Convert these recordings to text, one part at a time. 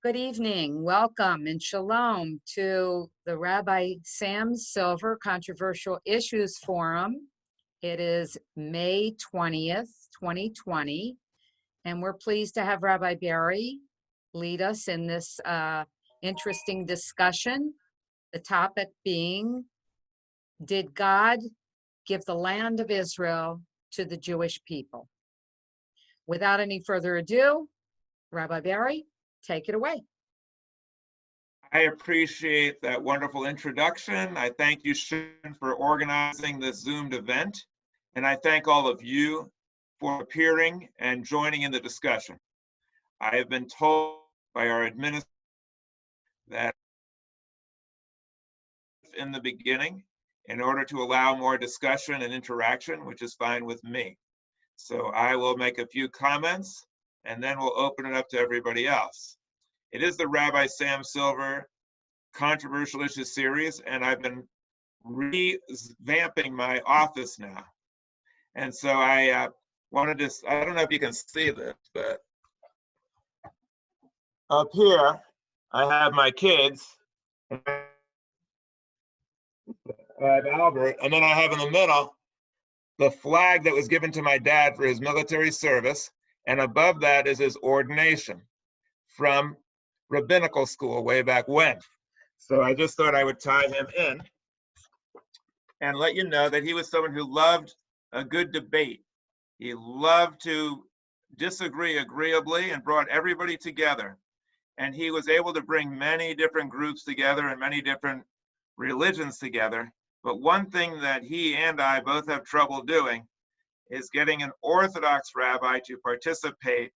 Good evening, welcome, and shalom to the Rabbi Sam Silver Controversial Issues Forum. It is May 20th, 2020, and we're pleased to have Rabbi Barry lead us in this interesting discussion. The topic being, did God give the land of Israel to the Jewish people? Without any further ado, Rabbi Barry, take it away. I appreciate that wonderful introduction. I thank you, Sharon, for organizing this Zoomed event. And I thank all of you for appearing and joining in the discussion. I have been told by our administrator that in the beginning, in order to allow more discussion and interaction, which is fine with me. So I will make a few comments and then we'll open it up to everybody else. It is the Rabbi Sam Silver Controversial Issues series, and I've been revamping my office now. And so I wanted to, I don't know if you can see this, but up here, I have my kids. I have Albert, and then I have in the middle the flag that was given to my dad for his military service, and above that is his ordination from rabbinical school way back when. So I just thought I would tie him in and let you know that he was someone who loved a good debate. He loved to disagree agreeably and brought everybody together. And he was able to bring many different groups together and many different religions together. But one thing that he and I both have trouble doing is getting an Orthodox rabbi to participate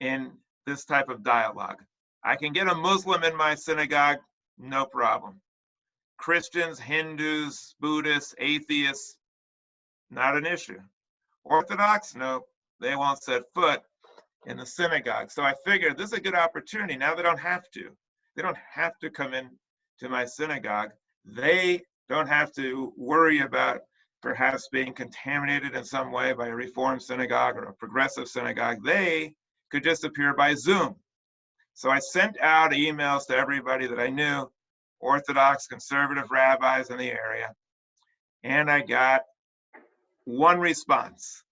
in this type of dialogue. I can get a Muslim in my synagogue, no problem. Christians, Hindus, Buddhists, atheists, not an issue. Orthodox, no, they won't set foot in the synagogue. So I figured this is a good opportunity. Now they don't have to. They don't have to come in to my synagogue. They don't have to worry about perhaps being contaminated in some way by a Reformed synagogue or a progressive synagogue. They could just appear by Zoom. So I sent out emails to everybody that I knew, Orthodox, conservative rabbis in the area, and I got one response.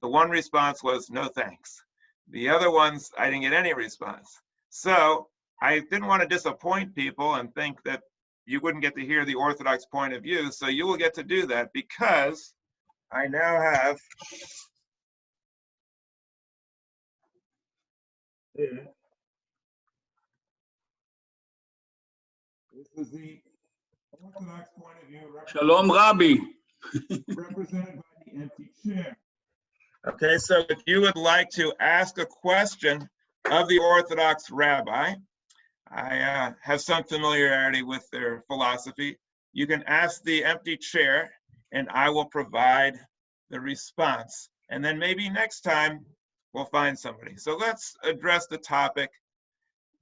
The one response was no thanks. The other ones, I didn't get any response. So I didn't want to disappoint people and think that you wouldn't get to hear the Orthodox point of view. So you will get to do that because I now have this is the Orthodox point of view. Shalom, Rabbi. Represented by the empty chair. Okay, so if you would like to ask a question of the Orthodox rabbi, I have some familiarity with their philosophy. You can ask the empty chair and I will provide the response. And then maybe next time we'll find somebody. So let's address the topic,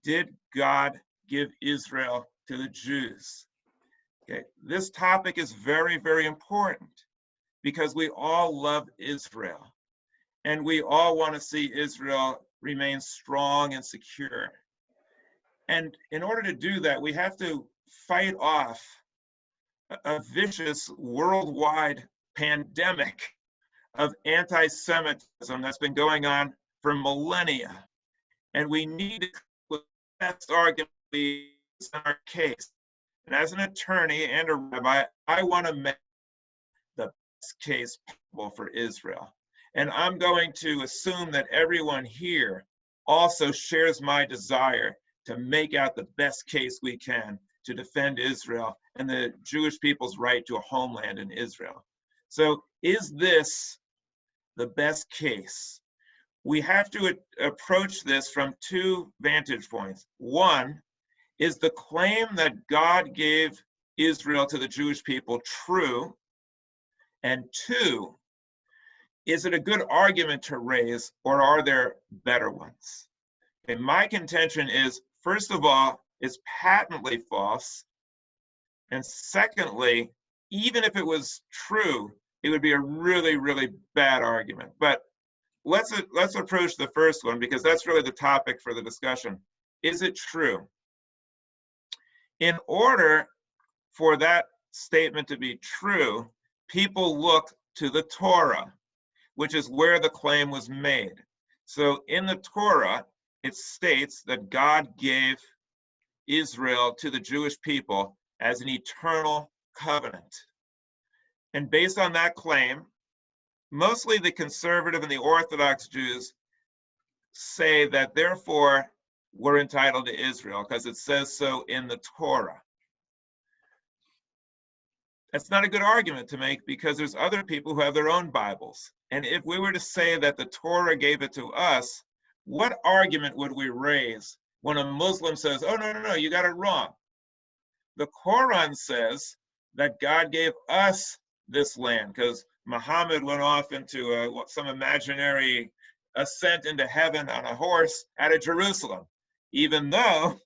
did God give Israel to the Jews? Okay, this topic is very, very important because we all love Israel and we all want to see Israel remain strong and secure. And in order to do that, we have to fight off a vicious worldwide pandemic of anti-Semitism that's been going on for millennia. And we need to come with the best argument in our case. And as an attorney and a rabbi, I want to make the best case possible for Israel. And I'm going to assume that everyone here also shares my desire to make out the best case we can to defend Israel and the Jewish people's right to a homeland in Israel. So is this the best case? We have to approach this from two vantage points. One, is the claim that God gave Israel to the Jewish people true? And two, is it a good argument to raise, or are there better ones? And my contention is, first of all, it's patently false. And secondly, even if it was true, it would be a really, really bad argument. But let's approach the first one because that's really the topic for the discussion. is it true? In order for that statement to be true, people look to the Torah, which is where the claim was made. So in the Torah, it states that God gave Israel to the Jewish people as an eternal covenant. And based on that claim, mostly the conservative and the Orthodox Jews say that therefore we're entitled to Israel because it says so in the Torah. That's not a good argument to make because there's other people who have their own Bibles. And if we were to say that the Torah gave it to us, what argument would we raise when a Muslim says, oh, no, you got it wrong? The Quran says that God gave us this land because Muhammad went off into some imaginary ascent into heaven on a horse out of Jerusalem, even though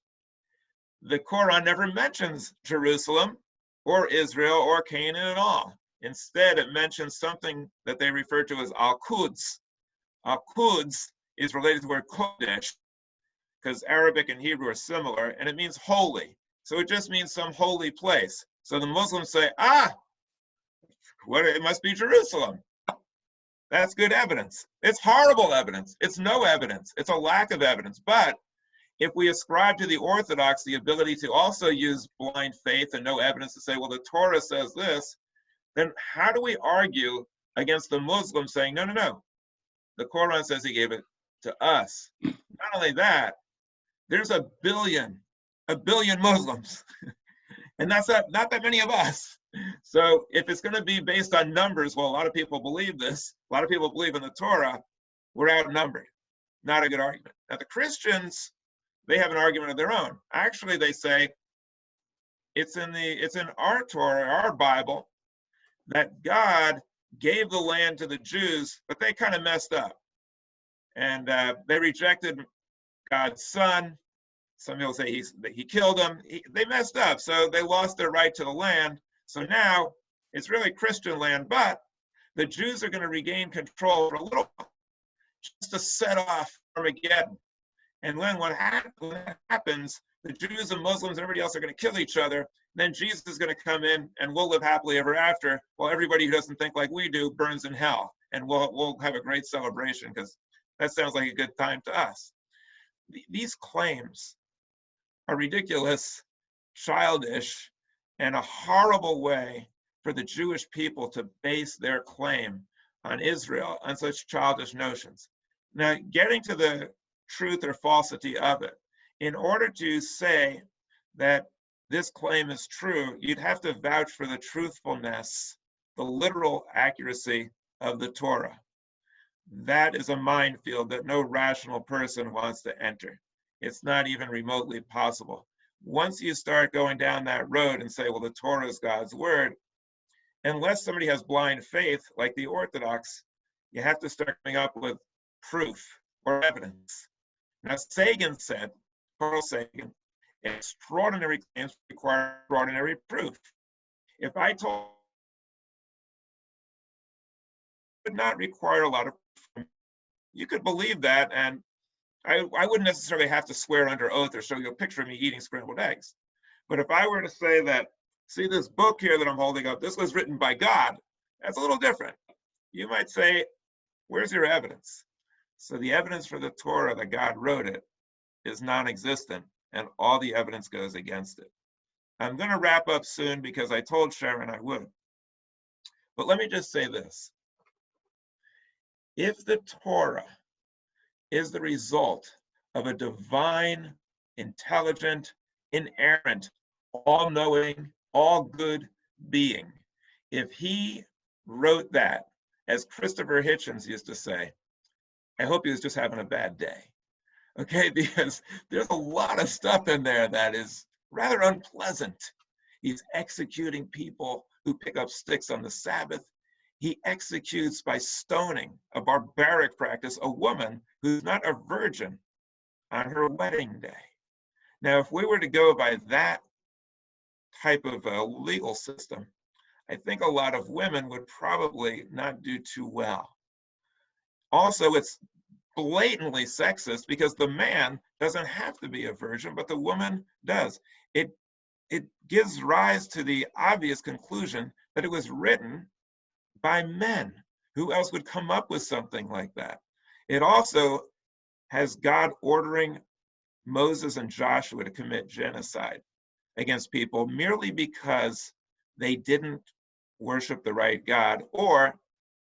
the Quran never mentions Jerusalem or Israel or Canaan at all. Instead, it mentions something that they refer to as Al-Quds. Al-Quds is related to the word Kodesh because Arabic and Hebrew are similar, and it means holy. So it just means some holy place. So the Muslims say, it must be Jerusalem. That's good evidence. It's horrible evidence. It's no evidence. It's a lack of evidence. But if we ascribe to the Orthodox the ability to also use blind faith and no evidence to say, well, the Torah says this, then how do we argue against the Muslim saying, no, the Quran says he gave it to us? Not only that, there's a billion Muslims, and that's not that many of us. So if it's going to be based on numbers, well, a lot of people believe this. A lot of people believe in the Torah. We're outnumbered. Not a good argument. Now, the Christians, they have an argument of their own. Actually, they say it's in our Torah, our Bible, that God gave the land to the Jews, but they kind of messed up. And they rejected God's son. Some people say he killed him. They messed up, so they lost their right to the land. So now it's really Christian land, but the Jews are going to regain control for a little while, just to set off Armageddon. And when that happens, the Jews and Muslims and everybody else are going to kill each other. Then Jesus is going to come in and we'll live happily ever after, while everybody who doesn't think like we do burns in hell. And we'll have a great celebration because that sounds like a good time to us. These claims are ridiculous, childish, and a horrible way for the Jewish people to base their claim on Israel on such childish notions. Now, getting to the truth or falsity of it, in order to say that this claim is true, you'd have to vouch for the truthfulness, the literal accuracy of the Torah. That is a minefield that no rational person wants to enter. It's not even remotely possible. Once you start going down that road and say, well, the Torah is God's word, unless somebody has blind faith like the Orthodox, you have to start coming up with proof or evidence. Now, Sagan said, Carl Sagan, extraordinary claims require extraordinary proof. If I told, it would not require a lot of proof. You could believe that, and I wouldn't necessarily have to swear under oath or show you a picture of me eating scrambled eggs. But if I were to say that, see this book here that I'm holding up, this was written by God, that's a little different. You might say, where's your evidence? So the evidence for the Torah that God wrote it is non-existent, and all the evidence goes against it. I'm going to wrap up soon because I told Sharon I would. But let me just say this. If the Torah is the result of a divine, intelligent, inerrant, all-knowing, all-good being, if he wrote that, as Christopher Hitchens used to say, I hope he was just having a bad day. Okay, because there's a lot of stuff in there that is rather unpleasant. He's executing people who pick up sticks on the Sabbath. He executes by stoning, a barbaric practice, a woman who's not a virgin on her wedding day. Now, if we were to go by that type of legal system, I think a lot of women would probably not do too well. Also, it's blatantly sexist because the man doesn't have to be a virgin, but the woman does. It gives rise to the obvious conclusion that it was written by men. Who else would come up with something like that? It also has God ordering Moses and Joshua to commit genocide against people merely because they didn't worship the right God, or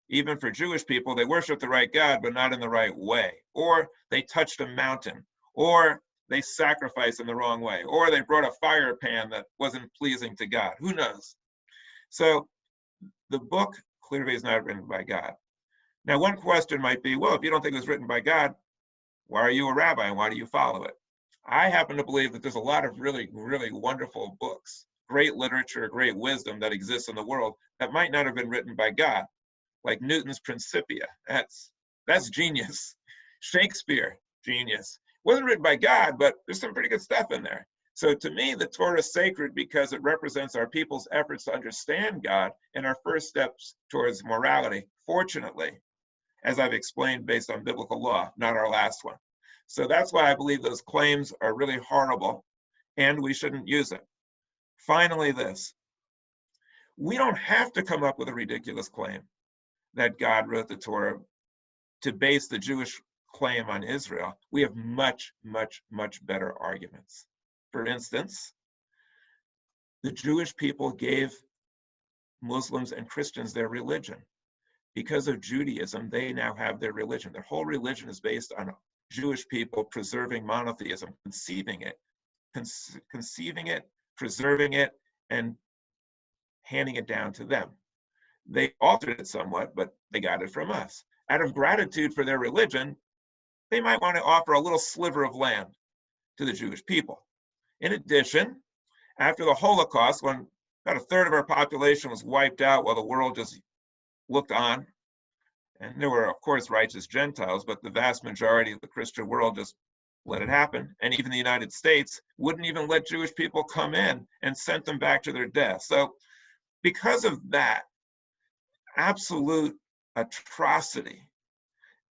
even for Jewish people, they worshiped the right God, but not in the right way, or they touched a mountain, or they sacrificed in the wrong way, or they brought a fire pan that wasn't pleasing to God. Who knows? So the book clearly is not written by God. Now, one question might be, well, if you don't think it was written by God, why are you a rabbi and why do you follow it? I happen to believe that there's a lot of really, really wonderful books, great literature, great wisdom that exists in the world that might not have been written by God, like Newton's Principia. That's genius. Shakespeare, genius. Wasn't written by God, but there's some pretty good stuff in there. So to me, the Torah is sacred because it represents our people's efforts to understand God and our first steps towards morality. Fortunately, as I've explained, based on biblical law, not our last one. So that's why I believe those claims are really horrible and we shouldn't use it. Finally, this. We don't have to come up with a ridiculous claim that God wrote the Torah to base the Jewish claim on Israel. We have much, much, much better arguments. For instance, the Jewish people gave Muslims and Christians their religion. Because of Judaism, they now have their religion. Their whole religion is based on Jewish people preserving monotheism, conceiving it, preserving it, and handing it down to them. They altered it somewhat, but they got it from us. Out of gratitude for their religion, they might want to offer a little sliver of land to the Jewish people. In addition, after the Holocaust, when about a third of our population was wiped out while the world just looked on, and there were, of course, righteous Gentiles, but the vast majority of the Christian world just let it happen. And even the United States wouldn't even let Jewish people come in and sent them back to their death. So because of that absolute atrocity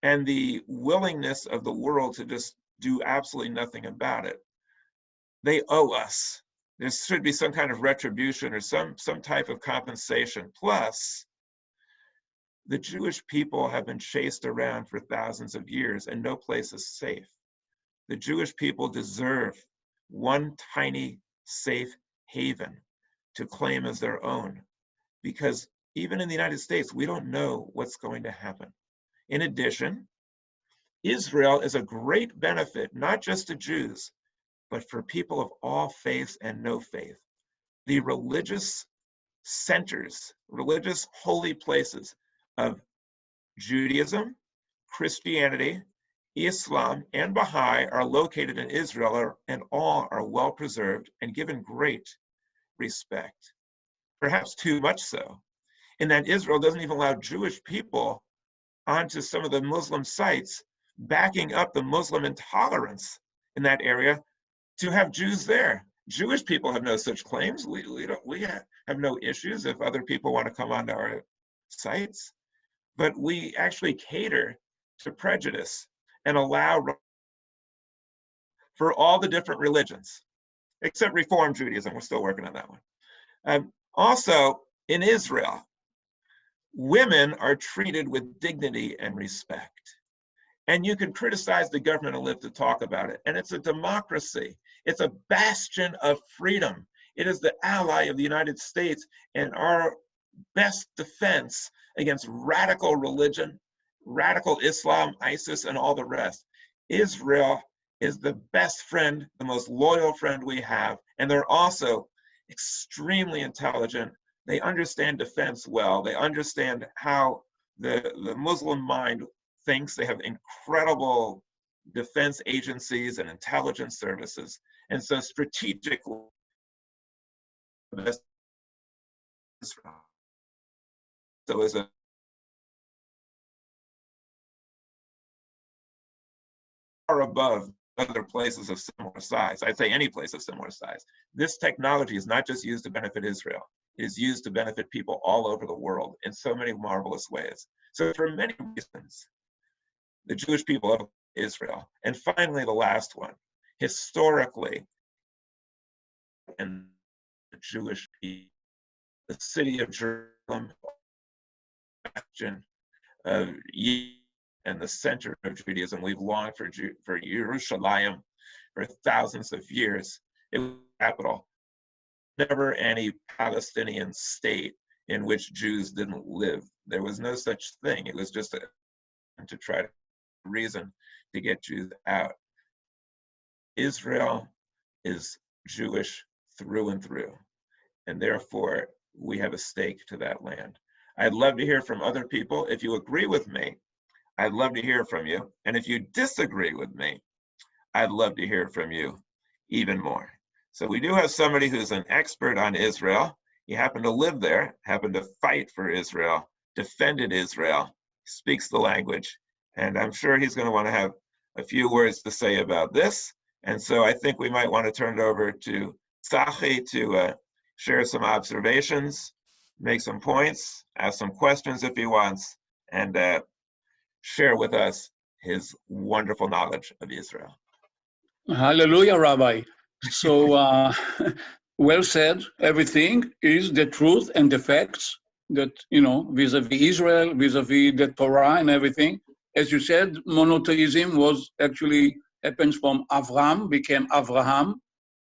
and the willingness of the world to just do absolutely nothing about it, they owe us. There should be some kind of retribution or some type of compensation. Plus, the Jewish people have been chased around for thousands of years and no place is safe. The Jewish people deserve one tiny safe haven to claim as their own, because even in the United States, we don't know what's going to happen. In addition, Israel is a great benefit, not just to Jews, but for people of all faiths and no faith. The religious centers, religious holy places of Judaism, Christianity, Islam, and Baha'i are located in Israel, and all are well preserved and given great respect, perhaps too much so, in that Israel doesn't even allow Jewish people onto some of the Muslim sites, backing up the Muslim intolerance in that area to have Jews there. Jewish people have no such claims. We have no issues if other people want to come onto our sites, but we actually cater to prejudice and allow for all the different religions, except Reform Judaism. We're still working on that one. Also, in Israel, women are treated with dignity and respect. And you can criticize the government and live to talk about it. And it's a democracy. It's a bastion of freedom. It is the ally of the United States and our best defense against radical religion, radical Islam, ISIS, and all the rest. Israel is the best friend, the most loyal friend we have. And they're also extremely intelligent. They understand defense well. They understand how the Muslim mind thinks. They have incredible defense agencies and intelligence services. And so strategically, so as a far above other places of similar size. I'd say any place of similar size. This technology is not just used to benefit Israel. It is used to benefit people all over the world in so many marvelous ways. So for many reasons, the Jewish people of Israel. And finally, the last one, historically, and the Jewish people, the city of Jerusalem, and the center of Judaism. We've longed for Yerushalayim for thousands of years. It was the capital. Never any Palestinian state in which Jews didn't live. There was no such thing. It was just to try to reason to get Jews out. Israel is Jewish through and through, and therefore we have a stake to that land. I'd love to hear from other people. If you agree with me, I'd love to hear from you. And if you disagree with me, I'd love to hear from you even more. So we do have somebody who's an expert on Israel. He happened to live there, happened to fight for Israel, defended Israel, speaks the language, and I'm sure he's going to want to have a few words to say about this. And so I think we might want to turn it over to Tzachi to share some observations, make some points, ask some questions if he wants, and share with us his wonderful knowledge of Israel. Hallelujah, Rabbi. So, well said. Everything is the truth and the facts that, vis-a-vis Israel, vis-a-vis the Torah and everything. As you said, monotheism happens from Avram, became Avraham.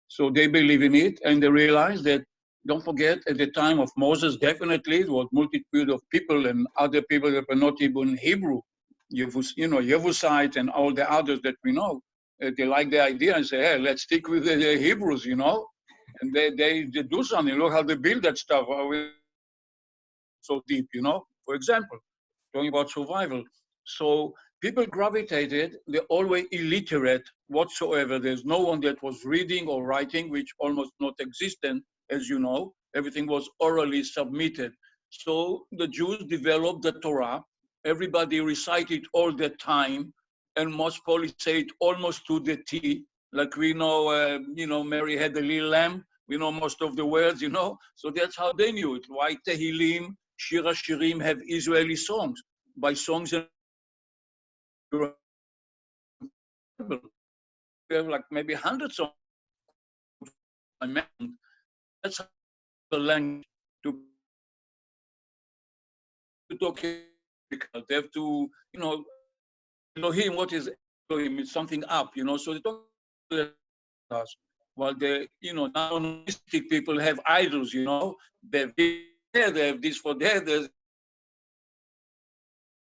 So they believe in it, and they realize that, don't forget, at the time of Moses, definitely, it was multitude of people and other people that were not even Hebrew, Jebusites and all the others that we know. They like the idea and say, hey, let's stick with the Hebrews, and they do something. Look how they build that stuff so deep, for example, talking about survival. So people gravitated, they're always illiterate whatsoever. There's no one that was reading or writing, which almost not existent, as you know. Everything was orally submitted. So the Jews developed the Torah. Everybody recited all the time, and most probably say it almost to the T. Like we know, Mary had a little lamb. We know most of the words, So that's how they knew it. Why Tehillim, Shir HaShirim have Israeli songs? By songs and we have like maybe hundreds of that's the language to talk. They have to, Elohim, what is Elohim? It's something up, so they talk to us. While the, non-mystic people have idols, they have this, they have this for there, there's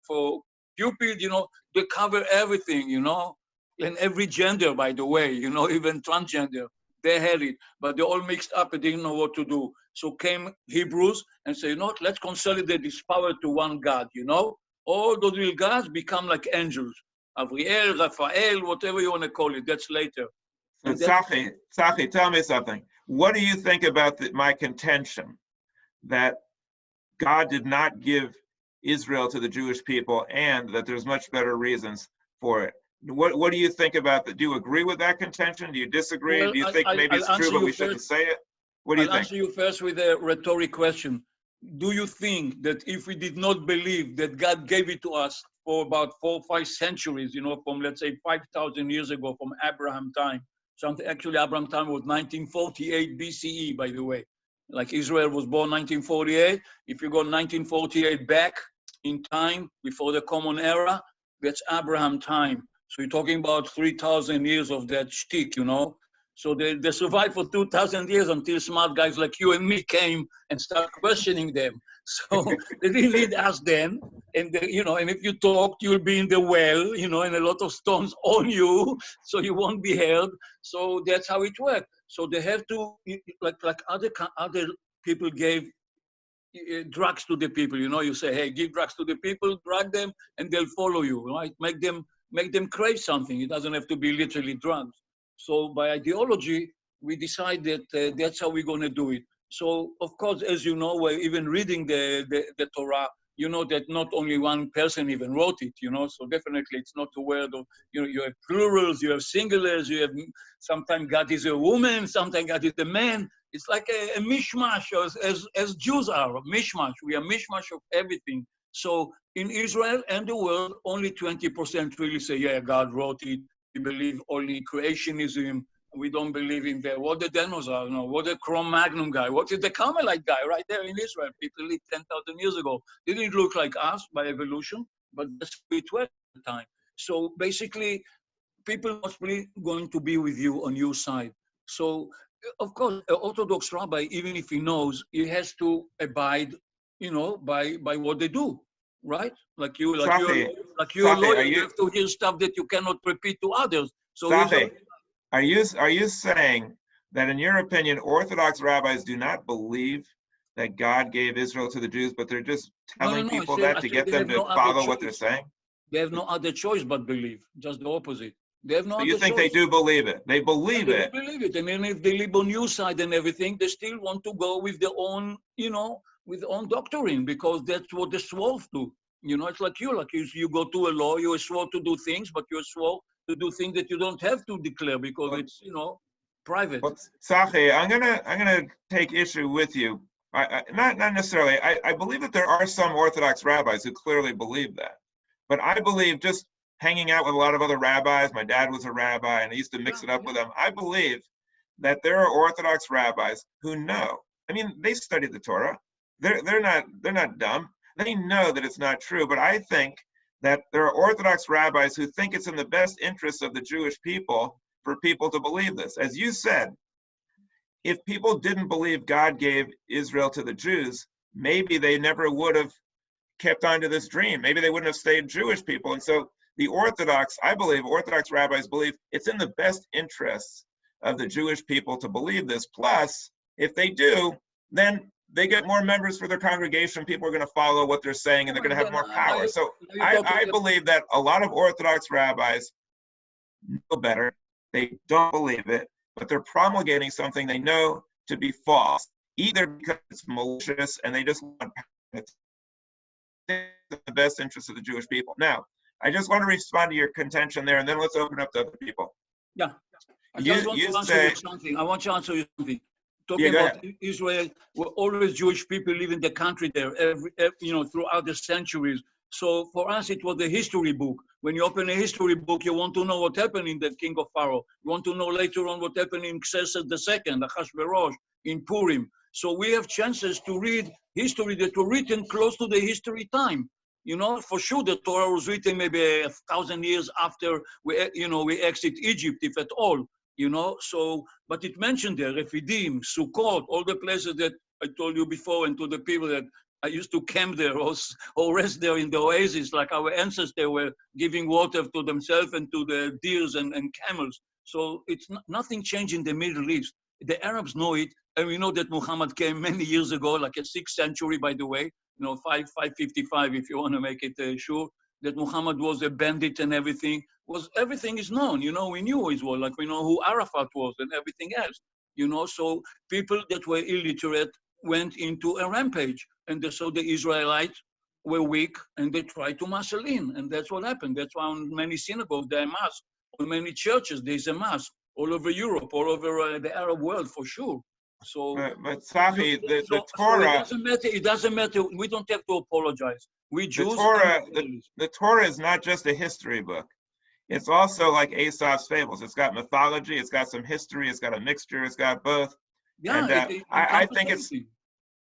for Cupid, they cover everything, and every gender, by the way, even transgender, they had it, but they all mixed up and didn't know what to do. So came Hebrews and say, let's consolidate this power to one God, All those little gods become like angels. Avriel, Raphael, whatever you want to call it, that's later. So Tzachi, tell me something. What do you think about my contention that God did not give Israel to the Jewish people and that there's much better reasons for it? What do you think about that? Do you agree with that contention? Do you disagree? Well, do you think maybe it's true, but we shouldn't say it? What do you think? I'll answer you first with a rhetoric question. Do you think that if we did not believe that God gave it to us for about 4 or 5 centuries, from let's say 5,000 years ago, from Abraham time, actually Abraham time was 1948 BCE, by the way. Like Israel was born 1948. If you go 1948 back in time, before the Common Era, that's Abraham time. So you're talking about 3,000 years of that shtick, So they survived for 2,000 years until smart guys like you and me came and started questioning them. So they didn't need us then. And, and if you talked, you'll be in the well, and a lot of stones on you, so you won't be held. So that's how it worked. So they have to, like other people gave drugs to the people, you say, hey, give drugs to the people, drug them, and they'll follow you, right? Make them crave something. It doesn't have to be literally drugs. So by ideology, we decide that that's how we're going to do it. So, of course, as you know, we're even reading the Torah, that not only one person even wrote it, so definitely it's not a word of, you have plurals, you have singulars, you have, sometimes God is a woman, sometimes God is a man. It's like a mishmash, as Jews are, mishmash. We are mishmash of everything. So in Israel and the world, only 20% really say, yeah, God wrote it. We believe only creationism. We don't believe in what the dinosaurs, what the Cro-Magnon guy, what is the Carmelite guy right there in Israel? People lived 10,000 years ago. They didn't look like us by evolution, but that's how it was at the time. So basically, people mostly going to be with you on your side. So, of course, an Orthodox rabbi, even if he knows, he has to abide, by what they do, right? Like you, Safi, like you're a Safi, lawyer, you have to hear stuff that you cannot repeat to others. So Safi, are you saying that in your opinion, Orthodox rabbis do not believe that God gave Israel to the Jews, but they're just telling no. people I that to said get they them have to no other follow what they're choice. saying? They have no other choice but believe, just the opposite. They have no So other you think choice. they do believe it? They believe They it. believe it. And then if they live on your side and everything, they still want to go with their own, with their own doctrine, because that's what they swore to. It's like you go to a law, you swore to do things, but you swore to do things that you don't have to declare because it's, private. Well, Tzachi, I'm gonna take issue with you. Not necessarily. I believe that there are some Orthodox rabbis who clearly believe that, but I believe just hanging out with a lot of other rabbis. My dad was a rabbi, and I used to mix it up with them. I believe that there are Orthodox rabbis who know. I mean, they study the Torah. They're not dumb. They know that it's not true. But I think that there are Orthodox rabbis who think it's in the best interest of the Jewish people for people to believe this. As you said, if people didn't believe God gave Israel to the Jews, maybe they never would have kept on to this dream. Maybe they wouldn't have stayed Jewish people. And so the Orthodox rabbis believe it's in the best interests of the Jewish people to believe this. Plus, if they do, then they get more members for their congregation. People are going to follow what they're saying, and they're going to have more power. So I believe that a lot of Orthodox rabbis know better. They don't believe it, but they're promulgating something they know to be false, either because it's malicious and they just want it in the best interest of the Jewish people. Now, I just want to respond to your contention there, and then let's open up to other people. Yeah. I just want to answer you something. I want to answer you something. Talking about Israel, where always Jewish people live in the country there, throughout the centuries. So for us, it was a history book. When you open a history book, you want to know what happened in the king of Pharaoh. You want to know later on what happened in Xerxes II, Achashverosh, in Purim. So we have chances to read history that were written close to the history time. For sure, the Torah was written maybe 1,000 years after we exit Egypt, if at all. So, but it mentioned there, Refidim, Sukkot, all the places that I told you before, and to the people that I used to camp there or rest there in the oasis, like our ancestors were giving water to themselves and to the deers and camels. So it's nothing changed in the Middle East. The Arabs know it, and we know that Muhammad came many years ago, like a 6th century, by the way, 555, if you want to make it sure, that Muhammad was a bandit and everything. Everything is known, we knew as well, like we know who Arafat was and everything else, so people that were illiterate went into a rampage, and so the Israelites were weak, and they tried to muscle in, and that's what happened. That's why on many synagogues there are mass, on many churches there's a mass, all over Europe, all over the Arab world, for sure. So, but Tzachi, the Torah, so it doesn't matter. We don't have to apologize. We Jews. The Torah is not just a history book. It's also like Aesop's fables. It's got mythology, it's got some history, it's got a mixture, it's got both. Yeah, and I think it's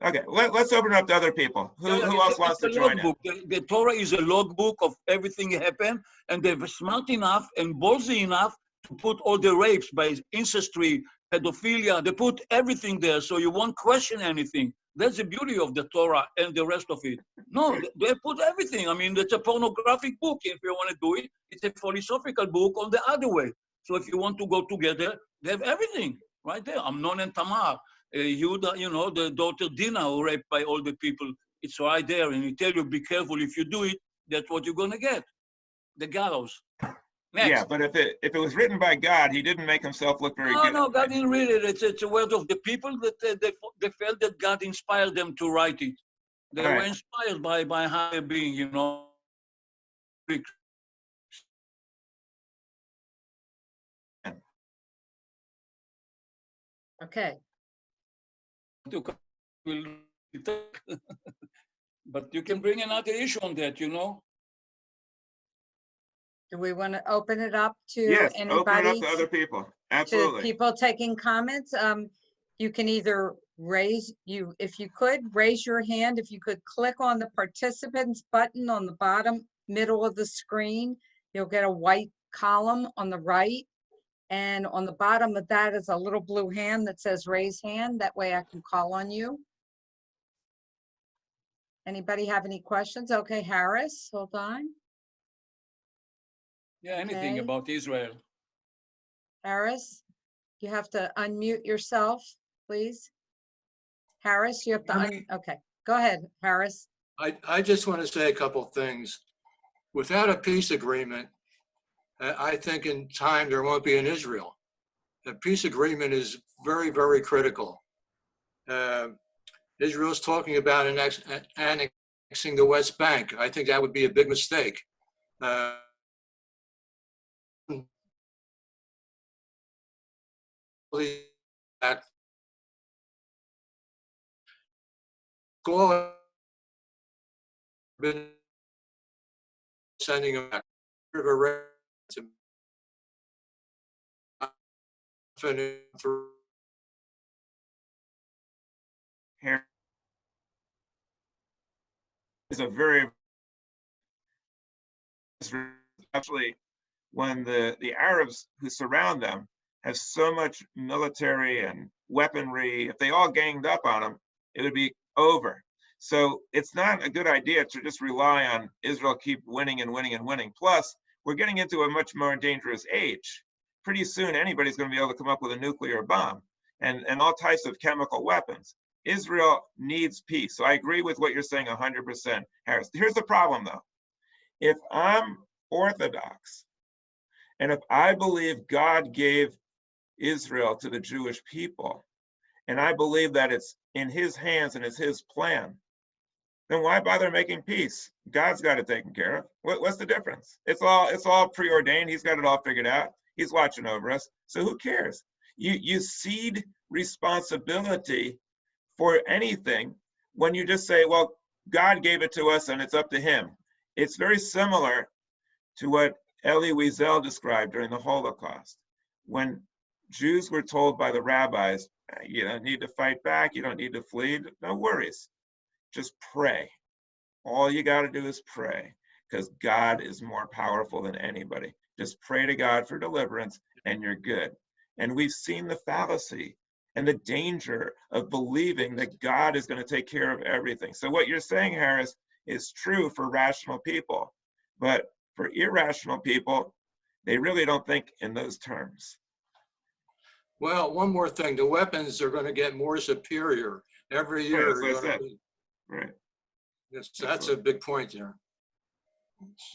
okay. Let's open it up to other people. Who else wants to join in? The Torah is a logbook of everything that happened, and they were smart enough and ballsy enough to put all the rapes by ancestry, pedophilia. They put everything there, so you won't question anything. That's the beauty of the Torah and the rest of it. No, they put everything. I mean, it's a pornographic book if you want to do it. It's a philosophical book on the other way. So if you want to go together, they have everything right there. Amnon and Tamar, Yehuda, the daughter Dinah, who raped by all the people. It's right there, and he tell you, be careful. If you do it, that's what you're gonna get, the gallows. Next. Yeah, but if it was written by God, he didn't make himself look very good. No, God didn't read it. It's a word of the people that they felt that God inspired them to write it. They were inspired by higher being, Okay. But you can bring another issue on that, you know? Do we want to open it up to Yes, open it up anybody? to other people. To Absolutely. people taking comments? You can either if you could, raise your hand. If you could click on the participants button on the bottom middle of the screen, you'll get a white column on the right. And on the bottom of that is a little blue hand that says raise hand. That way I can call on you. Anybody have any questions? Okay, Harris, hold on. Yeah, anything Okay. about Israel. Harris, you have to unmute yourself, please. Harris, you have to, okay, go ahead, Harris. I just want to say a couple of things. Without a peace agreement, I think in time there won't be an Israel. A peace agreement is very, very critical. Israel's talking about annexing the West Bank. I think that would be a big mistake. That goal been sending them back to Here is a very, especially when the Arabs who surround them have so much military and weaponry. If they all ganged up on them, it would be over. So it's not a good idea to just rely on Israel keep winning and winning and winning. Plus, we're getting into a much more dangerous age. Pretty soon, anybody's going to be able to come up with a nuclear bomb and all types of chemical weapons. Israel needs peace. So I agree with what you're saying 100%, Harris. Here's the problem, though. If I'm Orthodox, and if I believe God gave Israel to the Jewish people, and I believe that it's in his hands and it's his plan, then why bother making peace? God's got it taken care of. What's the difference? It's all preordained. He's got it all figured out. He's watching over us. So who cares? You cede responsibility for anything when you just say, well, God gave it to us and it's up to him. It's very similar to what Elie Wiesel described during the Holocaust, when Jews were told by the rabbis, you don't need to fight back, you don't need to flee, no worries, just pray. All you got to do is pray, because God is more powerful than anybody. Just pray to God for deliverance and you're good. And we've seen the fallacy and the danger of believing that God is going to take care of everything. So what you're saying, Harris, is true for rational people, but for irrational people, they really don't think in those terms. Well, one more thing, the weapons are going to get more superior every year. Right, that's what I said. Right. Yes, that's a big point there.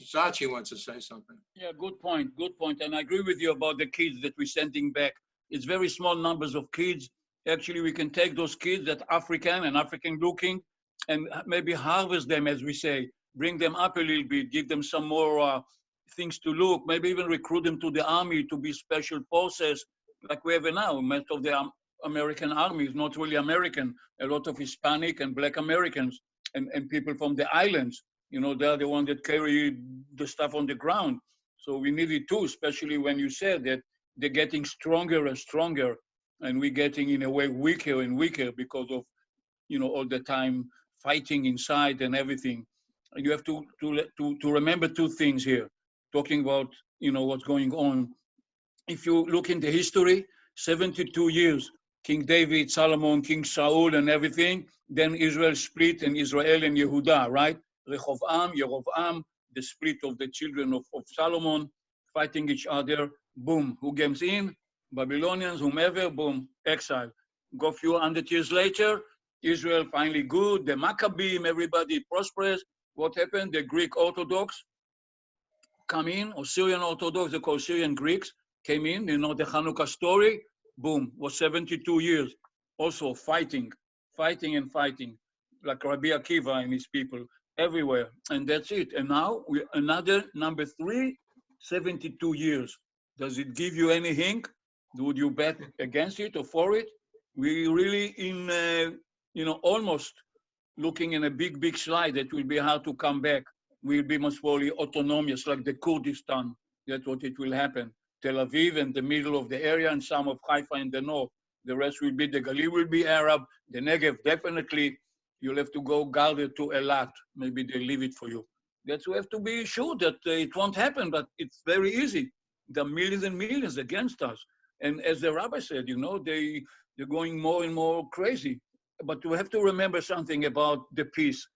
Sachi wants to say something. Yeah, good point, good point. And I agree with you about the kids that we're sending back. It's very small numbers of kids. Actually, we can take those kids that African and African looking and maybe harvest them, as we say, bring them up a little bit, give them some more things to look, maybe even recruit them to the army to be special forces like we have now. Most of the American army is not really American. A lot of Hispanic and Black Americans and people from the islands, you know, they're the ones that carry the stuff on the ground. So we need it too, especially when you said that they're getting stronger and stronger and we're getting in a way weaker and weaker because of, you know, all the time fighting inside and everything. And you have to remember two things here, talking about, you know, what's going on. If you look into history, 72 years, King David, Solomon, King Saul and everything, then Israel split in Israel and Yehuda, right? Rehovam, Yerovam, the split of the children of Solomon, fighting each other, boom, who comes in? Babylonians, whomever, boom, exile. Go a few hundred years later, Israel finally good, the Maccabees, everybody prosperous. What happened? The Greek Orthodox come in, or Syrian Orthodox, they call Syrian Greeks, came in, you know, the Hanukkah story, boom, was 72 years. Also fighting, and fighting, like Rabbi Akiva and his people everywhere. And that's it. And now we another number 3, 72 years. Does it give you any hint? Would you bet against it or for it? We really in, you know, almost looking in a big slide that will be hard to come back. Will be most probably autonomous, like the Kurdistan. That's what it will happen. Tel Aviv and the middle of the area, and some of Haifa in the north. The rest will be, the Galilee will be Arab, the Negev definitely. You'll have to go guarded to Elat. Maybe they leave it for you. That's, we have to be sure that it won't happen, but it's very easy. There are millions and millions against us. And as the rabbi said, you know, they're going more and more crazy. But we have to remember something about the peace.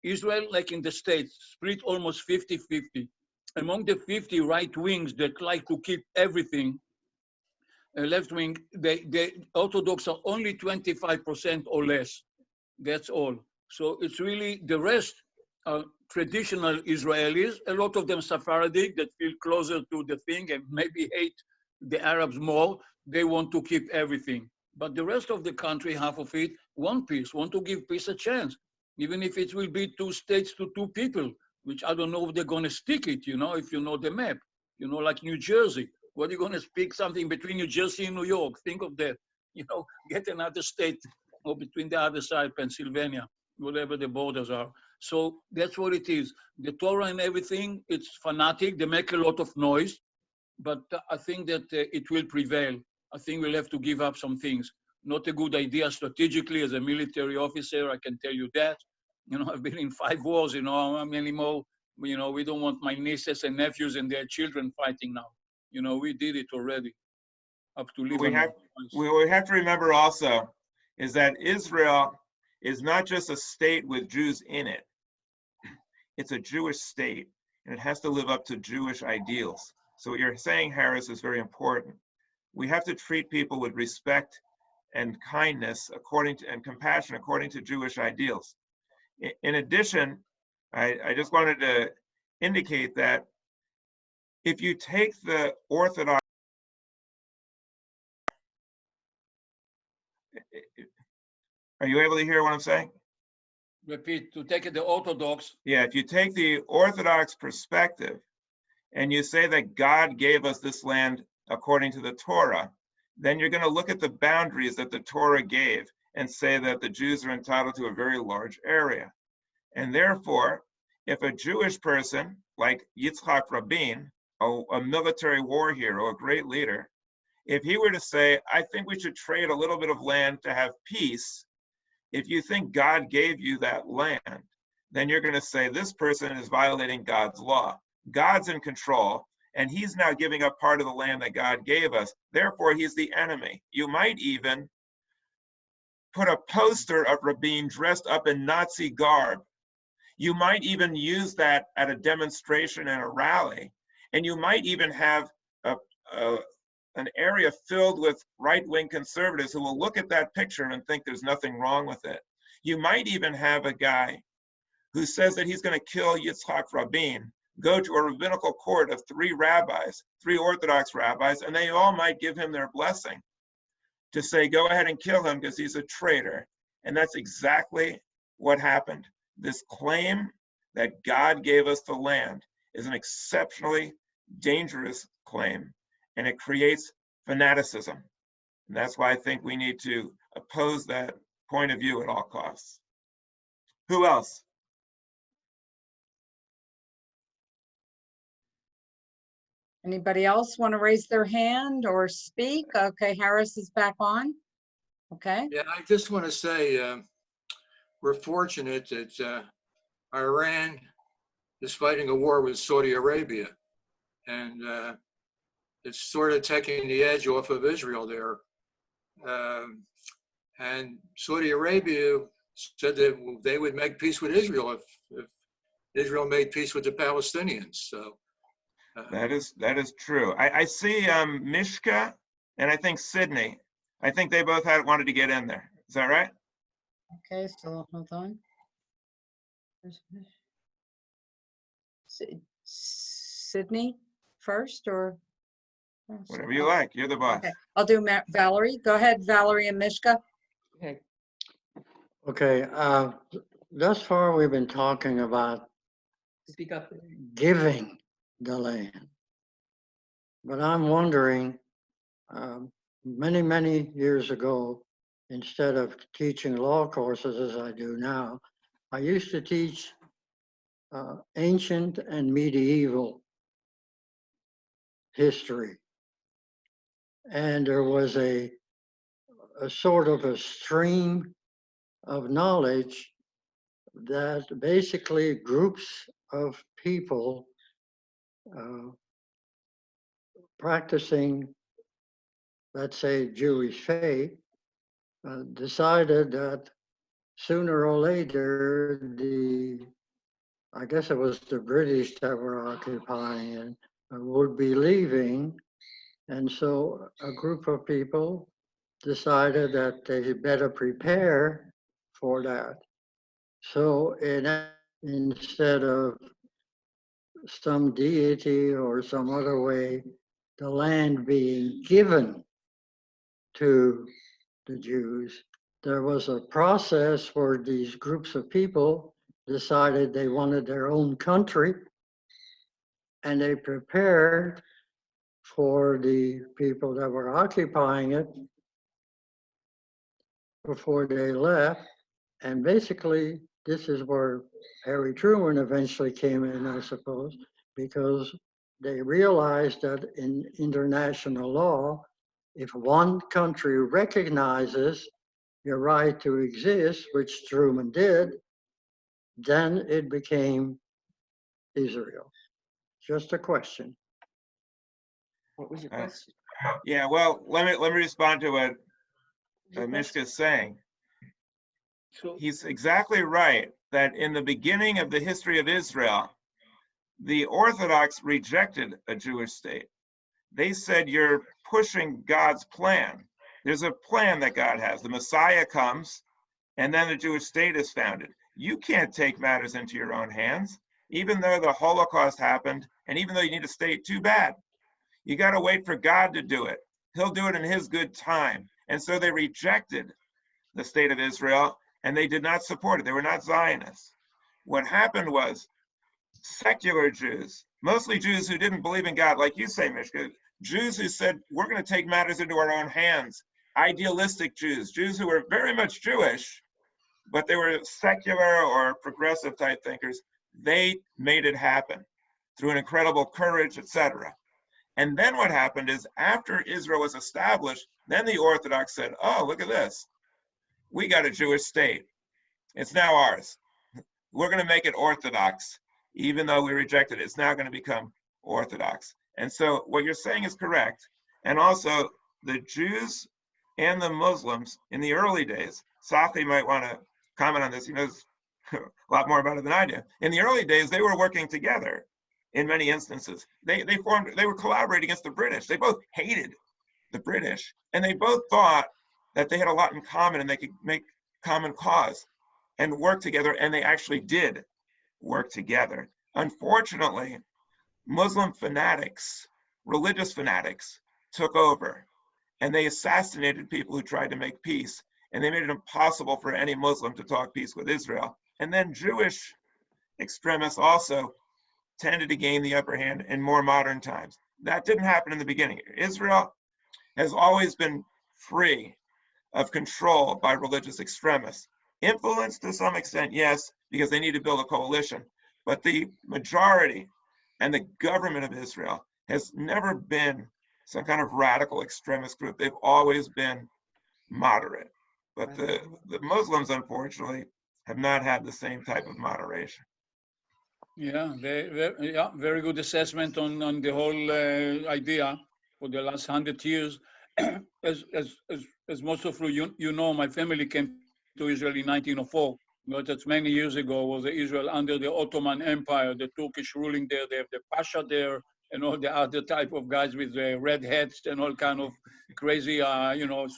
Israel, like in the States, split almost 50-50. Among the 50 right wings that like to keep everything, left wing, the Orthodox are only 25% or less. That's all. So it's really the rest are traditional Israelis, a lot of them Sephardic that feel closer to the thing and maybe hate the Arabs more. They want to keep everything. But the rest of the country, half of it, want peace, want to give peace a chance, even if it will be 2 states to 2 people, which I don't know if they're going to stick it, you know, if you know the map, you know, like New Jersey. What are you going to speak something between New Jersey and New York? Think of that. You know, get another state, or between the other side, Pennsylvania, whatever the borders are. So that's what it is. The Torah and everything, it's fanatic. They make a lot of noise, but I think that it will prevail. I think we'll have to give up some things. Not a good idea strategically as a military officer, I can tell you that. You know, I've been in 5 wars, you know, how many more? You know, we don't want my nieces and nephews and their children fighting now. You know, we did it already, up to Lebanon. We have to remember also is that Israel is not just a state with Jews in it. It's a Jewish state, and it has to live up to Jewish ideals. So what you're saying, Harris, is very important. We have to treat people with respect and kindness and compassion according to Jewish ideals. In addition, I just wanted to indicate that if you take the Orthodox, are you able to hear what I'm saying? Repeat, to take it the Orthodox. Yeah, if you take the Orthodox perspective and you say that God gave us this land according to the Torah, then you're going to look at the boundaries that the Torah gave and say that the Jews are entitled to a very large area. And therefore, if a Jewish person like Yitzhak Rabin, a military war hero, a great leader, if he were to say, I think we should trade a little bit of land to have peace, if you think God gave you that land, then you're going to say this person is violating God's law. God's in control, and he's now giving up part of the land that God gave us. Therefore, he's the enemy. You might even put a poster of Rabin dressed up in Nazi garb. You might even use that at a demonstration and a rally. And you might even have an area filled with right-wing conservatives who will look at that picture and think there's nothing wrong with it. You might even have a guy who says that he's going to kill Yitzhak Rabin, go to a rabbinical court of 3 rabbis, 3 Orthodox rabbis, and they all might give him their blessing to say, go ahead and kill him because he's a traitor. And that's exactly what happened. This claim that God gave us the land is an exceptionally dangerous claim, and it creates fanaticism. And that's why I think we need to oppose that point of view at all costs. Who else? Anybody else want to raise their hand or speak? Okay, Harris is back on. Okay. Yeah, I just want to say we're fortunate that Iran is fighting a war with Saudi Arabia, and it's sort of taking the edge off of Israel there. And Saudi Arabia said that they would make peace with Israel if Israel made peace with the Palestinians. So that is true. I see Mishka and I think Sydney. I think they both wanted to get in there. Is that right? Okay, so hold on. Sydney first, or? Whatever you like. You're the boss. Okay, I'll do Valerie. Go ahead, Valerie and Mishka. Okay. Thus far, we've been talking about Speak up. giving the land. But I'm wondering, many, many years ago, instead of teaching law courses as I do now, I used to teach ancient and medieval history. And there was a sort of a stream of knowledge that basically groups of people uh, practicing, let's say, Jewish faith, decided that sooner or later, I guess it was the British that were occupying it, would be leaving. And so a group of people decided that they better prepare for that. So instead of some deity or some other way, the land being given to the Jews, there was a process where these groups of people decided they wanted their own country, and they prepared for the people that were occupying it before they left. And basically, this is where Harry Truman eventually came in, I suppose, because they realized that in international law, if one country recognizes your right to exist, which Truman did, then it became Israel. Just a question. What was your Uh, question? Yeah, well, let me respond to what Mishka is saying. So, He's exactly right that in the beginning of the history of Israel, the Orthodox rejected a Jewish state. They said, you're pushing God's plan. There's a plan that God has. The Messiah comes, and then the Jewish state is founded. You can't take matters into your own hands, even though the Holocaust happened, and even though you need a state, too bad. You got to wait for God to do it. He'll do it in his good time. And so they rejected the state of Israel, and they did not support it. They were not Zionists. What happened was secular Jews, mostly Jews who didn't believe in God, like you say, Mishka, Jews who said, we're going to take matters into our own hands, idealistic Jews, Jews who were very much Jewish, but they were secular or progressive type thinkers. They made it happen through an incredible courage, etc. And then what happened is after Israel was established, then the Orthodox said, oh, look at this. We got a Jewish state. It's now ours. We're going to make it Orthodox. Even though we rejected it, it's now going to become Orthodox. And so what you're saying is correct. And also the Jews and the Muslims in the early days, Safi might want to comment on this. He knows a lot more about it than I do. In the early days, they were working together in many instances. They were collaborating against the British. They both hated the British, and they both thought that they had a lot in common and they could make common cause and work together, and they actually did work together. Unfortunately, Muslim fanatics, religious fanatics, took over, and they assassinated people who tried to make peace, and they made it impossible for any Muslim to talk peace with Israel. And then Jewish extremists also tended to gain the upper hand in more modern times. That didn't happen in the beginning. Israel has always been free of control by religious extremists. Influenced to some extent, yes, because they need to build a coalition. But the majority and the government of Israel has never been some kind of radical extremist group. They've always been moderate. But the Muslims, unfortunately, have not had the same type of moderation. yeah, very good assessment on the whole idea for the last 100 years. As most of you know, my family came to Israel in 1904. But that's many years ago. Was Israel under the Ottoman Empire, the Turkish ruling there. They have the Pasha there, and all the other type of guys with red hats and all kind of crazy,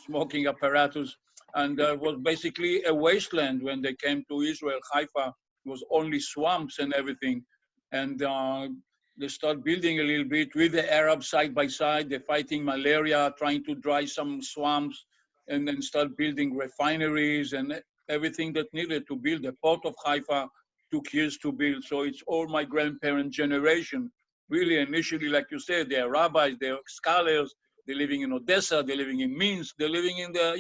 smoking apparatus. And was basically a wasteland when they came to Israel. Haifa was only swamps and everything. And they start building a little bit with the Arabs side by side. They're fighting malaria, trying to dry some swamps, and then start building refineries and everything that needed to build. The port of Haifa took years to build. So it's all my grandparent generation. Really, initially, like you said, they're rabbis, they're scholars, they're living in Odessa, they're living in Minsk, they're living in the,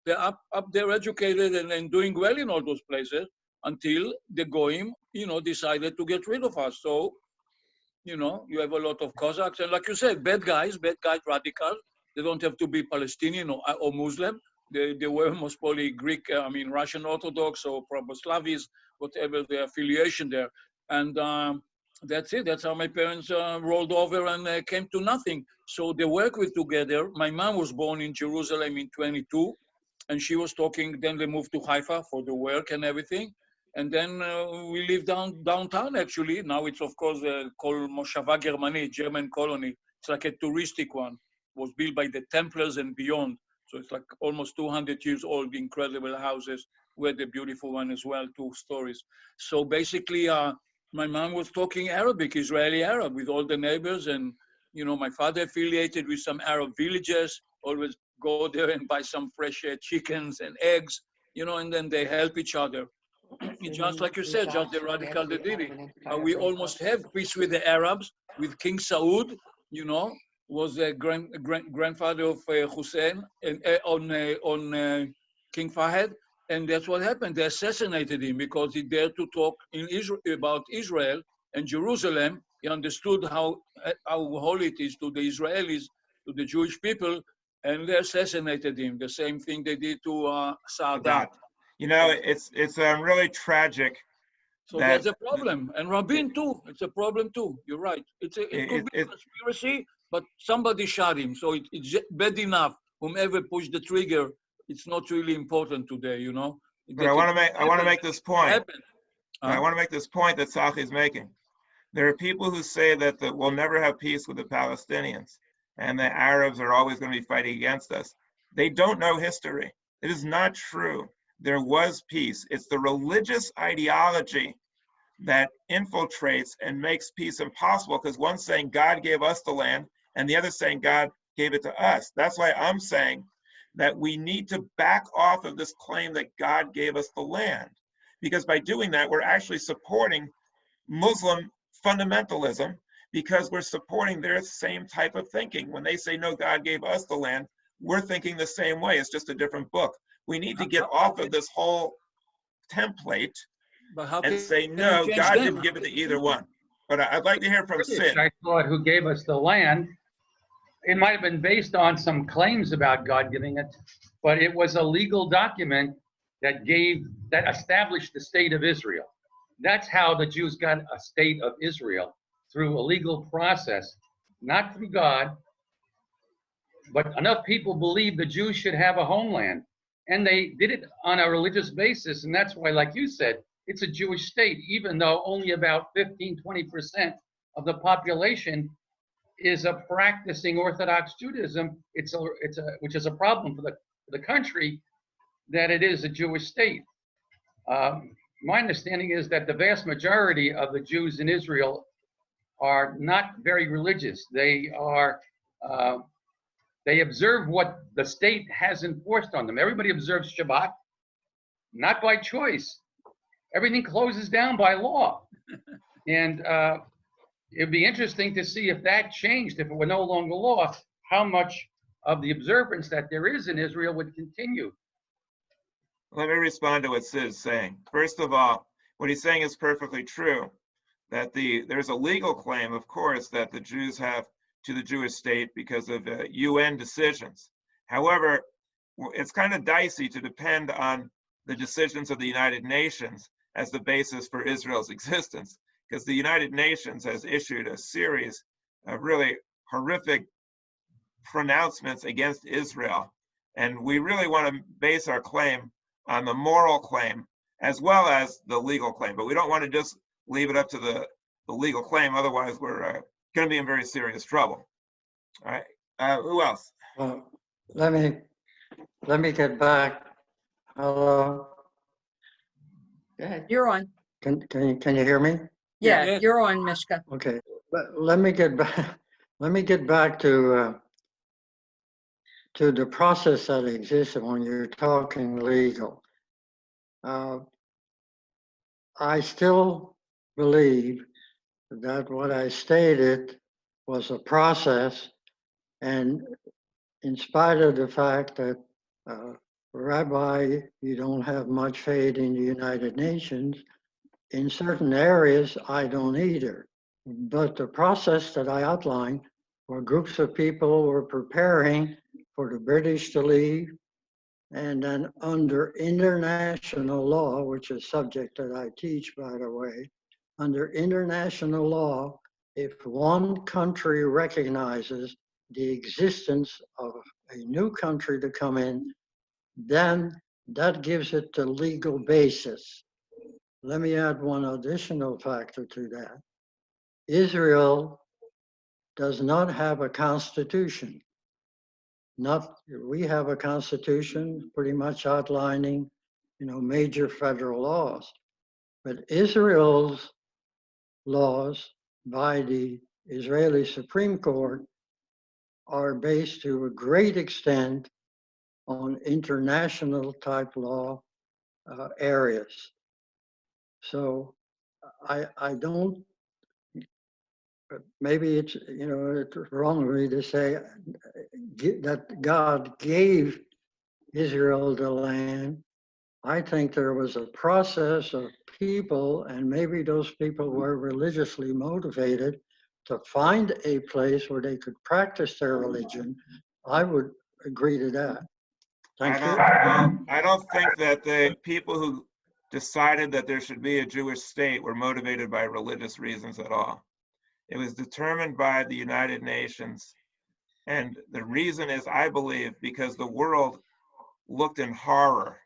they're up there educated and doing well in all those places. until the Goyim, decided to get rid of us. So, you have a lot of Cossacks, and like you said, bad guys, radicals. They don't have to be Palestinian or Muslim. They were most probably Greek, Russian Orthodox or Pravoslavis, whatever the affiliation there. And that's it. That's how my parents rolled over and came to nothing. So they work with together. My mom was born in Jerusalem in 22, and she was talking, then they moved to Haifa for the work and everything. And then we live downtown, actually. Now it's, of course, called Moshava Germany, German colony. It's like a touristic one. It was built by the Templars and beyond. So it's like almost 200 years old, incredible houses. We had a beautiful one as well, 2 stories. So basically, my mom was talking Arabic, Israeli Arab, with all the neighbors. And, my father affiliated with some Arab villages, always go there and buy some fresh chickens and eggs, and then they help each other. Just like you said, just the radical that did it. We almost have peace with the Arabs, with King Saud, was a grandfather of Hussein and on King Fahd, and that's what happened. They assassinated him because he dared to talk in about Israel and Jerusalem. He understood how holy it is to the Israelis, to the Jewish people, and they assassinated him. The same thing they did to Sadat. It's really tragic. So that's a problem, and Rabin too. It's a problem too. You're right. It could be a conspiracy, but somebody shot him, so it's bad enough. Whomever pushed the trigger, it's not really important today, But I want to make this point. I Huh? want to make this point that Sachi is making. There are people who say that we'll never have peace with the Palestinians, and the Arabs are always going to be fighting against us. They don't know history. It is not true. There was peace. It's the religious ideology that infiltrates and makes peace impossible, because one's saying God gave us the land and the other saying God gave it to us. That's why I'm saying that we need to back off of this claim that God gave us the land, because by doing that, we're actually supporting Muslim fundamentalism, because we're supporting their same type of thinking. When they say, no, God gave us the land, we're thinking the same way. It's just a different book. We need to get off of this whole template and say, no, God didn't give it to either one. But I'd like to hear from Sid. I thought who gave us the land, it might have been based on some claims about God giving it, but it was a legal document that established the state of Israel. That's how the Jews got a state of Israel, through a legal process, not through God, but enough people believed the Jews should have a homeland. And they did it on a religious basis. And that's why, like you said, it's a Jewish state, even though only about 15–20% of the population is a practicing Orthodox Judaism. Which is a problem for the country, that it is a Jewish state. My understanding is that the vast majority of the Jews in Israel are not very religious. They observe what the state has enforced on them. Everybody observes Shabbat, not by choice. Everything closes down by law. And it'd be interesting to see if that changed, if it were no longer law, how much of the observance that there is in Israel would continue. Let me respond to what Sid is saying. First of all, what he's saying is perfectly true, that there's a legal claim, of course, that the Jews have to the Jewish state because of UN decisions. However, it's kind of dicey to depend on the decisions of the United Nations as the basis for Israel's existence, because the United Nations has issued a series of really horrific pronouncements against Israel. And we really want to base our claim on the moral claim as well as the legal claim, but we don't want to just leave it up to the legal claim. Otherwise, we're going to be in very serious trouble. All right. Who else? Well, let me get back. Hello. Go ahead. You're on. Can you hear me? Yeah, Yeah. you're on, Mishka. Okay. But let me get back. Let me get back to the process that exists when you're talking legal. I still believe that what I stated was a process, and in spite of the fact that Rabbi, you don't have much faith in the United Nations. In certain areas, I don't either. But the process that I outlined, where groups of people were preparing for the British to leave, and then under international law, which is a subject that I teach, by the way, under international law, if one country recognizes the existence of a new country to come in, then that gives it the legal basis. Let me add one additional factor to that. Israel does not have a constitution. We have a constitution pretty much outlining, major federal laws. But Israel's laws by the Israeli Supreme Court are based to a great extent on international type law areas. So I don't, maybe it's, it's wrong of me to say that God gave Israel the land. I think there was a process of people, and maybe those people were religiously motivated to find a place where they could practice their religion. I would agree to that. Thank you. I don't think that the people who decided that there should be a Jewish state were motivated by religious reasons at all. It was determined by the United Nations. And the reason is, I believe, because the world looked in horror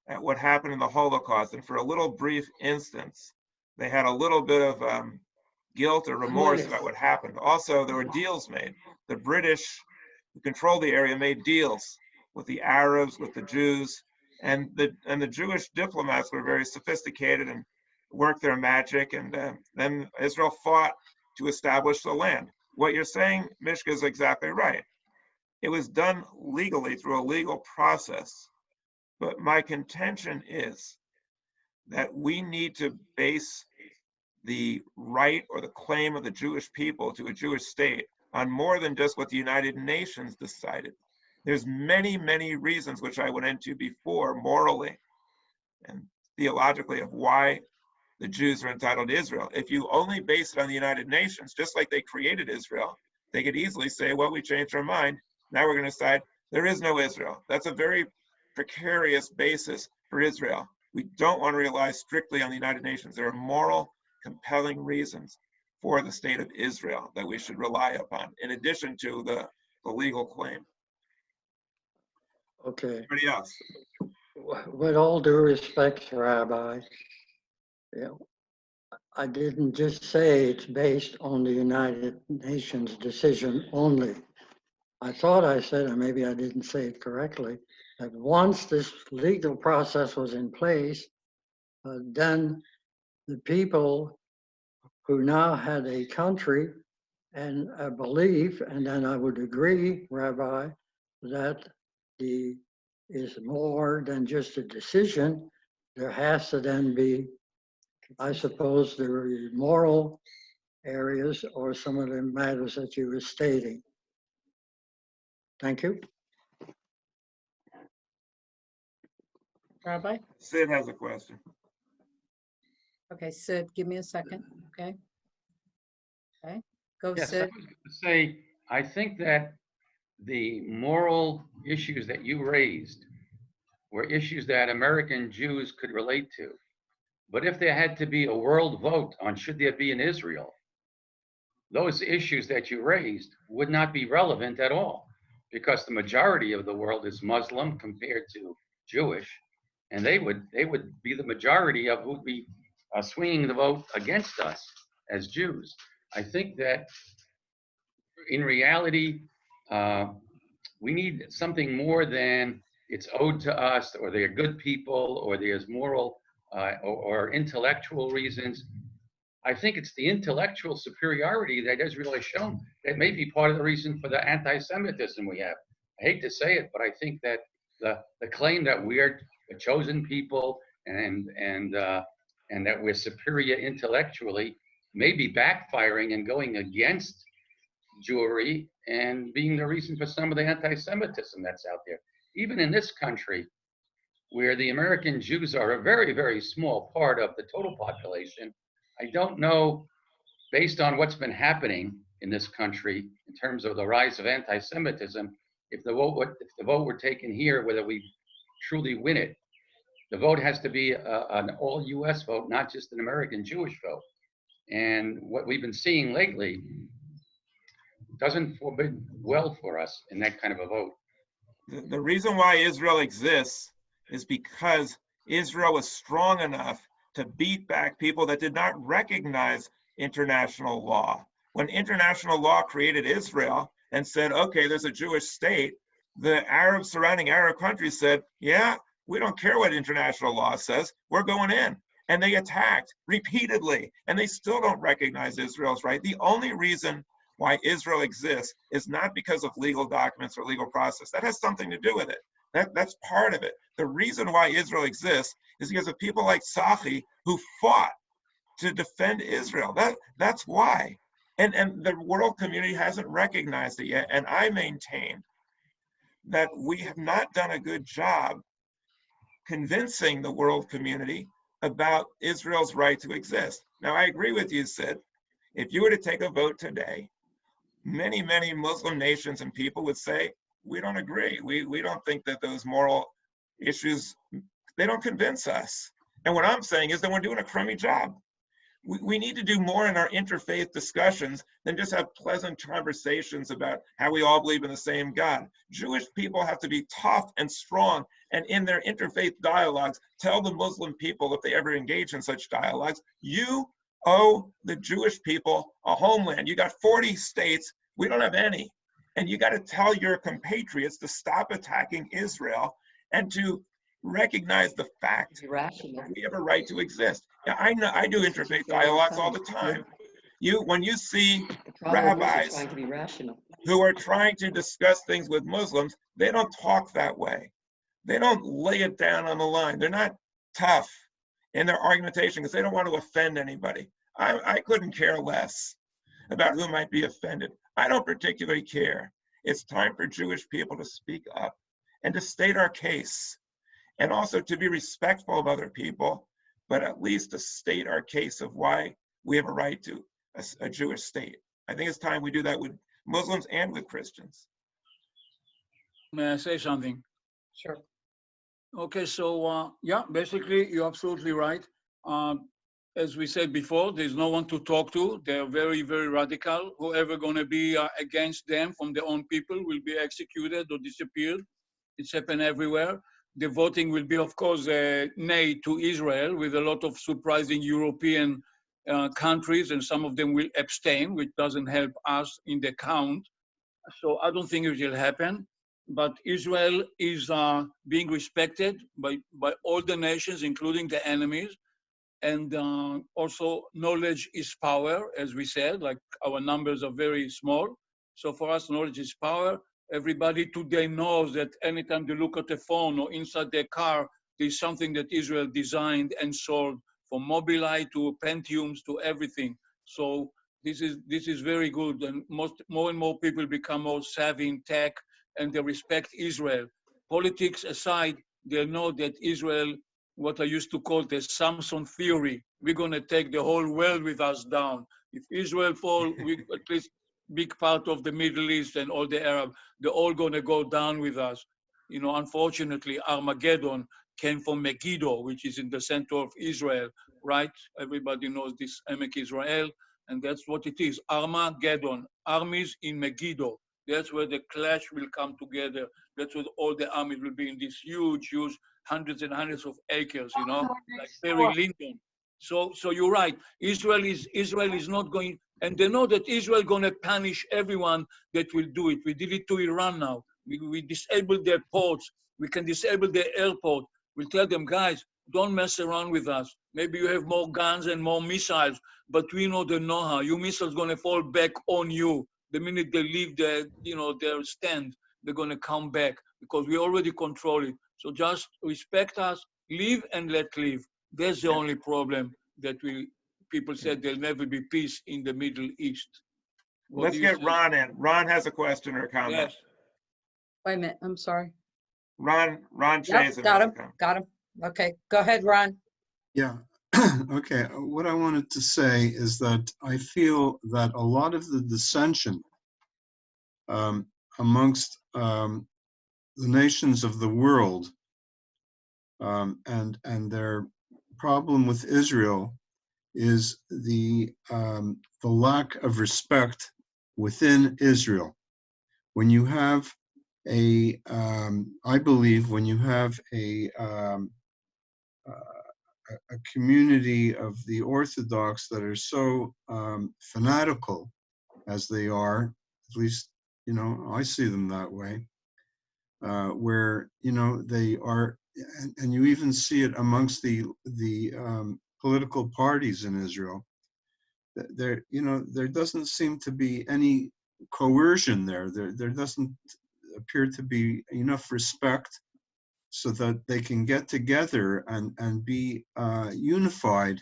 at what happened in the Holocaust. And for a little brief instance, they had a little bit of guilt or remorse about what happened. Also, there were deals made. The British, who controlled the area, made deals with the Arabs, with the Jews, and the Jewish diplomats were very sophisticated and worked their magic. And then Israel fought to establish the land. What you're saying, Mishka, is exactly right. It was done legally through a legal process. But my contention is that we need to base the right or the claim of the Jewish people to a Jewish state on more than just what the United Nations decided. There's many, many reasons, which I went into before, morally and theologically, of why the Jews are entitled to Israel. If you only base it on the United Nations, just like they created Israel, they could easily say, well, we changed our mind. Now we're going to decide there is no Israel. That's a very precarious basis for Israel. We don't want to rely strictly on the United Nations. There are moral, compelling reasons for the state of Israel that we should rely upon, in addition to the legal claim. Okay. Anybody else? With all due respect, Rabbi, I didn't just say it's based on the United Nations decision only. I thought I said, and maybe I didn't say it correctly, that once this legal process was in place, then the people who now had a country and a belief, and then I would agree, Rabbi, that is more than just a decision. There has to then be, I suppose, the moral areas or some of the matters that you were stating. Thank you. Rabbi? Sid has a question. Okay, Sid, give me a second, okay? Okay, go Yes, I Sid. was going to say, I think that the moral issues that you raised were issues that American Jews could relate to. But if there had to be a world vote on should there be an Israel, those issues that you raised would not be relevant at all, because the majority of the world is Muslim compared to Jewish, and they would be the majority of who would be swinging the vote against us as Jews. I think that in reality, we need something more than it's owed to us, or they're good people, or there's moral or intellectual reasons. I think it's the intellectual superiority that Israel has shown that may be part of the reason for the anti-Semitism we have. I hate to say it, but I think that the claim that we're the chosen people and that we're superior intellectually may be backfiring and going against Jewry and being the reason for some of the anti-Semitism that's out there. Even in this country, where the American Jews are a very, very small part of the total population. I don't know, based on what's been happening in this country in terms of the rise of anti-Semitism, if the vote were taken here, whether we truly win it. The vote has to be an all U.S. vote, not just an American Jewish vote. And what we've been seeing lately doesn't forbid well for us in that kind of a vote. The reason why Israel exists is because Israel was strong enough to beat back people that did not recognize international law. When international law created Israel and said, okay, there's a Jewish state, the surrounding Arab countries said, yeah, we don't care what international law says, we're going in. And they attacked repeatedly, and they still don't recognize Israel's right. The only reason why Israel exists is not because of legal documents or legal process. That has something to do with it. That's part of it. The reason why Israel exists is because of people like Sachi who fought to defend Israel. That's why. And the world community hasn't recognized it yet. And I maintain that we have not done a good job convincing the world community about Israel's right to exist. Now, I agree with you, Sid. If you were to take a vote today, many, many Muslim nations and people would say, we don't agree. We don't think that those moral issues, they don't convince us. And what I'm saying is that we're doing a crummy job. We need to do more in our interfaith discussions than just have pleasant conversations about how we all believe in the same God. Jewish people have to be tough and strong, and in their interfaith dialogues, tell the Muslim people, if they ever engage in such dialogues, you owe the Jewish people a homeland. You got 40 states, we don't have any. And you got to tell your compatriots to stop attacking Israel and to recognize the fact that we have a right to exist. Now, I do interfaith dialogues all the time. When you see rabbis who are trying to discuss things with Muslims, they don't talk that way. They don't lay it down on the line. They're not tough in their argumentation because they don't want to offend anybody. I couldn't care less about who might be offended. I don't particularly care. It's time for Jewish people to speak up and to state our case, and also to be respectful of other people, but at least to state our case of why we have a right to a Jewish state. I think it's time we do that with Muslims and with Christians. May I say something? Sure. Okay, so yeah, basically you're absolutely right. As we said before, there's no one to talk to. They're very, very radical. Whoever gonna be against them from their own people will be executed or disappeared. It's happened everywhere. The voting will be, of course, nay to Israel, with a lot of surprising European countries, and some of them will abstain, which doesn't help us in the count. So I don't think it will happen. But Israel is being respected by all the nations, including the enemies. And also, knowledge is power, as we said, like our numbers are very small. So for us, knowledge is power. Everybody today knows that anytime they look at a phone or inside their car, there's something that Israel designed and sold, from Mobileye to Pentiums to everything. So this is very good, and more and more people become more savvy in tech, and they respect Israel. Politics aside, they know that Israel, what I used to call the Samson theory, we're going to take the whole world with us down. If Israel fall, we at least big part of the Middle East and all the Arab, they're all going to go down with us. You know, unfortunately, Armageddon came from Megiddo, which is in the center of Israel, right? Everybody knows this Emek Israel, and that's what it is. Armageddon, armies in Megiddo. That's where the clash will come together. That's where all the armies will be in this huge, huge, hundreds and hundreds of acres, you know, like Perry Lyndon. So you're right. Israel is not going, and they know that Israel going to punish everyone that will do it. We did it to Iran now. We disabled their ports. We can disable their airport. We'll tell them, guys, don't mess around with us. Maybe you have more guns and more missiles, but we know the know-how. Your missiles going to fall back on you. The minute they leave their stand, they're going to come back, because we already control it. So just respect us, live and let live. That's the only problem that people said there'll never be peace in the Middle East. Let's get Ron in. Ron has a question or a comment. Yes. Wait a minute, I'm sorry. Ron Yep, Chazen got has a him, comment. got him. Okay, go ahead, Ron. Yeah. Okay. What I wanted to say is that I feel that a lot of the dissension amongst the nations of the world and their problem with Israel is the lack of respect within Israel. When you have I believe when you have a community of the Orthodox that are so fanatical as they are, at least, I see them that way, where, they are, and you even see it amongst the political parties in Israel. There doesn't seem to be any coercion there. There doesn't appear to be enough respect so that they can get together and be unified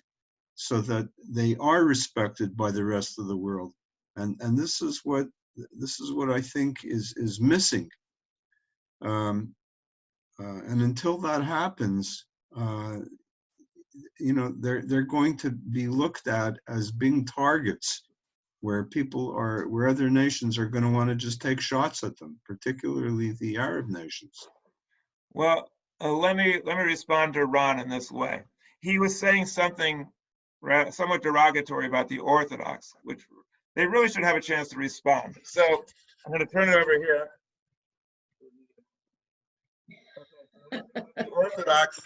so that they are respected by the rest of the world. And this is what I think is missing. And until that happens, they're going to be looked at as being targets where other nations are going to want to just take shots at them, particularly the Arab nations. Well, let me respond to Ron in this way. He was saying something somewhat derogatory about the Orthodox, which they really should have a chance to respond. So I'm going to turn it over here. The Orthodox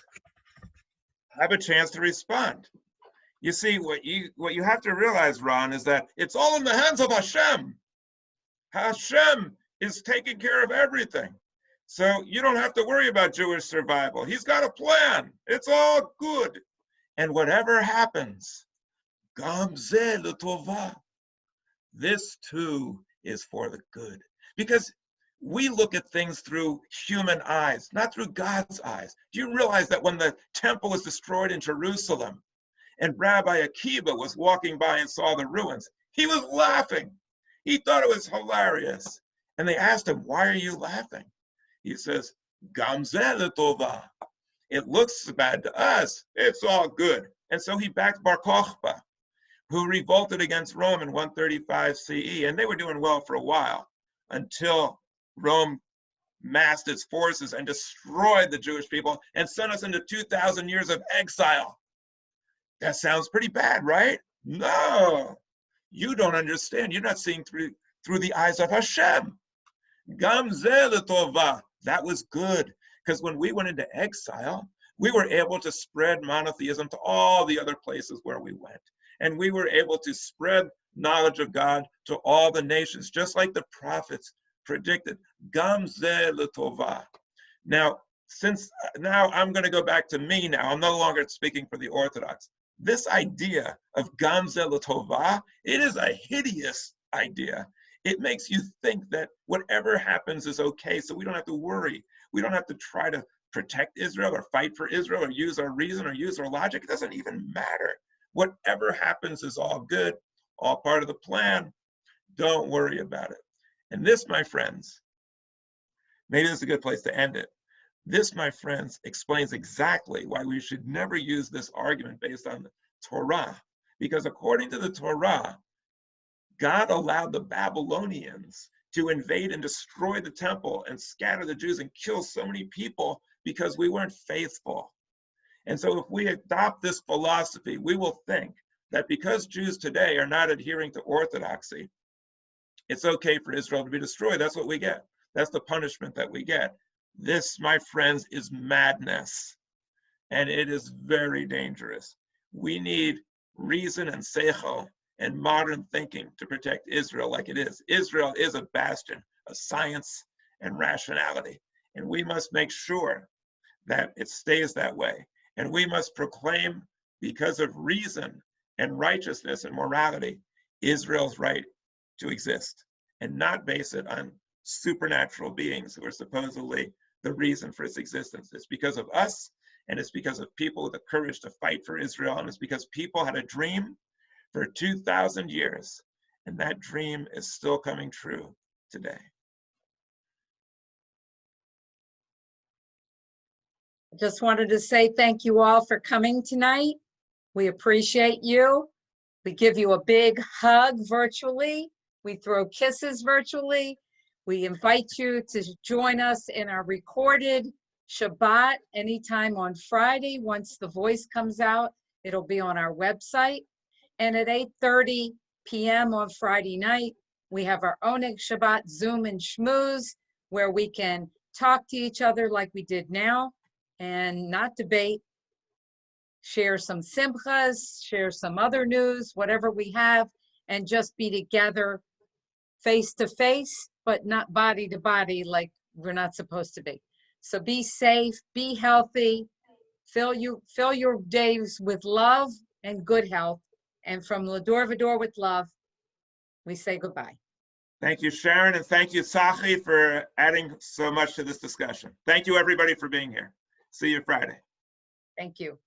have a chance to respond. You see, what you have to realize, Ron, is that it's all in the hands of Hashem. Hashem is taking care of everything. So you don't have to worry about Jewish survival. He's got a plan. It's all good. And whatever happens, Gam ze l'tova, this too is for the good. Because we look at things through human eyes, not through God's eyes. Do you realize that when the temple was destroyed in Jerusalem and Rabbi Akiva was walking by and saw the ruins, he was laughing. He thought it was hilarious. And they asked him, "Why are you laughing?" He says, Gam ze l'tova. It looks bad to us. It's all good. And so he backed Bar Kokhba, who revolted against Rome in 135 CE. And they were doing well for a while until Rome massed its forces and destroyed the Jewish people and sent us into 2,000 years of exile. That sounds pretty bad, right? No, you don't understand. You're not seeing through the eyes of Hashem. Gam ze l'tova. That was good, because when we went into exile, we were able to spread monotheism to all the other places where we went. And we were able to spread knowledge of God to all the nations, just like the prophets predicted. Gam ze l'tova. Now, now I'm going to go back to me now. I'm no longer speaking for the Orthodox. This idea of Gam ze l'tova, it is a hideous idea. It makes you think that whatever happens is okay, so we don't have to worry. We don't have to try to protect Israel or fight for Israel or use our reason or use our logic. It doesn't even matter. Whatever happens is all good, all part of the plan. Don't worry about it. And this, my friends, maybe this is a good place to end it. This, my friends, explains exactly why we should never use this argument based on the Torah. Because according to the Torah, God allowed the Babylonians to invade and destroy the temple and scatter the Jews and kill so many people because we weren't faithful. And so if we adopt this philosophy, we will think that because Jews today are not adhering to orthodoxy, it's okay for Israel to be destroyed. That's what we get. That's the punishment that we get. This, my friends, is madness. And it is very dangerous. We need reason and seichel and modern thinking to protect Israel like it is. Israel is a bastion of science and rationality. And we must make sure that it stays that way. And we must proclaim, because of reason and righteousness and morality, Israel's right to exist, and not base it on supernatural beings who are supposedly the reason for its existence. It's because of us, and it's because of people with the courage to fight for Israel, and it's because people had a dream for 2,000 years, and that dream is still coming true today. Just wanted to say thank you all for coming tonight. We appreciate you. We give you a big hug virtually. We throw kisses virtually. We invite you to join us in our recorded Shabbat anytime on Friday. Once the voice comes out, it'll be on our website. And at 8:30 p.m. on Friday night, we have our Oneg Shabbat Zoom and Schmooze, where we can talk to each other like we did now and not debate, share some simchas, share some other news, whatever we have, and just be together face to face, but not body to body like we're not supposed to be. So be safe, be healthy, fill your days with love and good health. And from Va-Dor Va-Dor with love, we say goodbye. Thank you, Sharon, and thank you, Tzachi, for adding so much to this discussion. Thank you, everybody, for being here. See you Friday. Thank you.